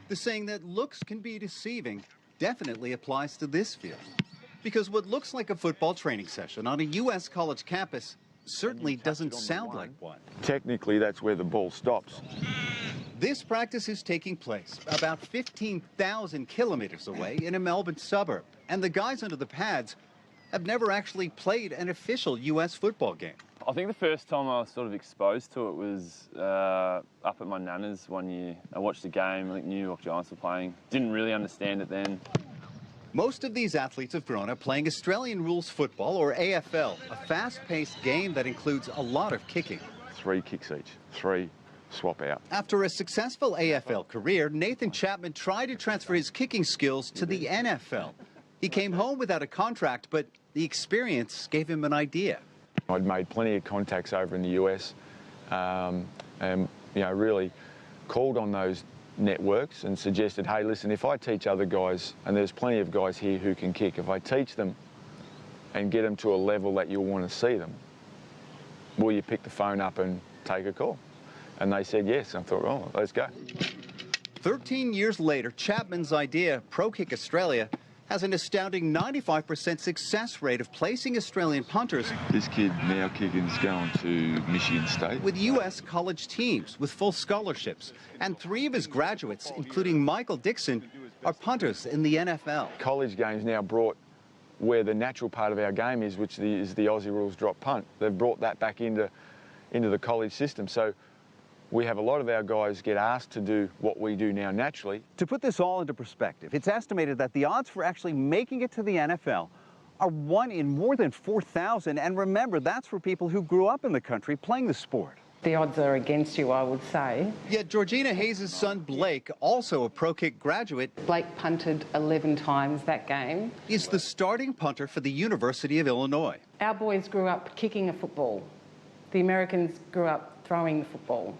The saying that looks can be deceiving definitely applies to this field. Because what looks like a football training session on a U.S. college campus certainly doesn't sound like one. Technically, that's where the ball stops. This practice is taking place about 15,000 kilometers away in a Melbourne suburb. And the guys under the pads have never actually played an official U.S. football game. I think the first time I was sort of exposed to it was up at my nana's one year. I watched a game, I think New York Giants were playing. Didn't really understand it then. Most of these athletes have grown up playing Australian rules football, or AFL, a fast-paced game that includes a lot of kicking. 3 kicks each, 3 swap out. After a successful AFL career, Nathan Chapman tried to transfer his kicking skills to the NFL. He came home without a contract, but the experience gave him an idea. I'd made plenty of contacts over in the US and really called on those networks and suggested, hey, listen, if I teach other guys, and there's plenty of guys here who can kick, if I teach them and get them to a level that you'll want to see them, will you pick the phone up and take a call? And they said yes. I thought, oh, let's go. 13 years later, Chapman's idea, Pro Kick Australia, has an astounding 95% success rate of placing Australian punters. This kid now kicking's going to Michigan State. With U.S. college teams with full scholarships. And 3 of his graduates, including Michael Dixon, are punters in the NFL. College games now brought where the natural part of our game is, which is the Aussie rules drop punt. They've brought that back into the college system. So we have a lot of our guys get asked to do what we do now naturally. To put this all into perspective, it's estimated that the odds for actually making it to the NFL are 1 in more than 4,000. And remember, that's for people who grew up in the country playing the sport. The odds are against you, I would say. Yet Georgina Hayes' son Blake, also a Pro Kick graduate, Blake punted 11 times that game, is the starting punter for the University of Illinois. Our boys grew up kicking a football. The Americans grew up throwing the football.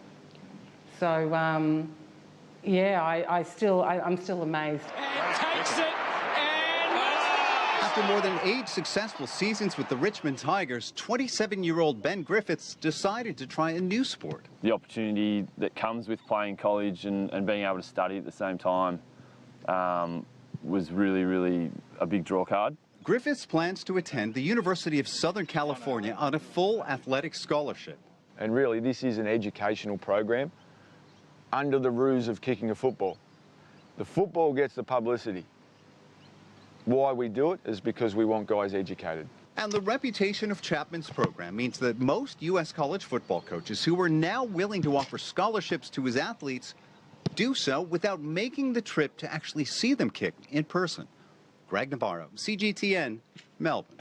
So, yeah, I'm still amazed. Takes it and... After more than 8 successful seasons with the Richmond Tigers, 27-year-old Ben Griffiths decided to try a new sport. The opportunity that comes with playing college and being able to study at the same time was really, really a big draw card. Griffiths plans to attend the University of Southern California on a full athletic scholarship. And really, this is an educational program under the ruse of kicking a football. The football gets the publicity. Why we do it is because we want guys educated. And the reputation of Chapman's program means that most U.S. college football coaches who are now willing to offer scholarships to his athletes do so without making the trip to actually see them kick in person. Greg Navarro, CGTN, Melbourne.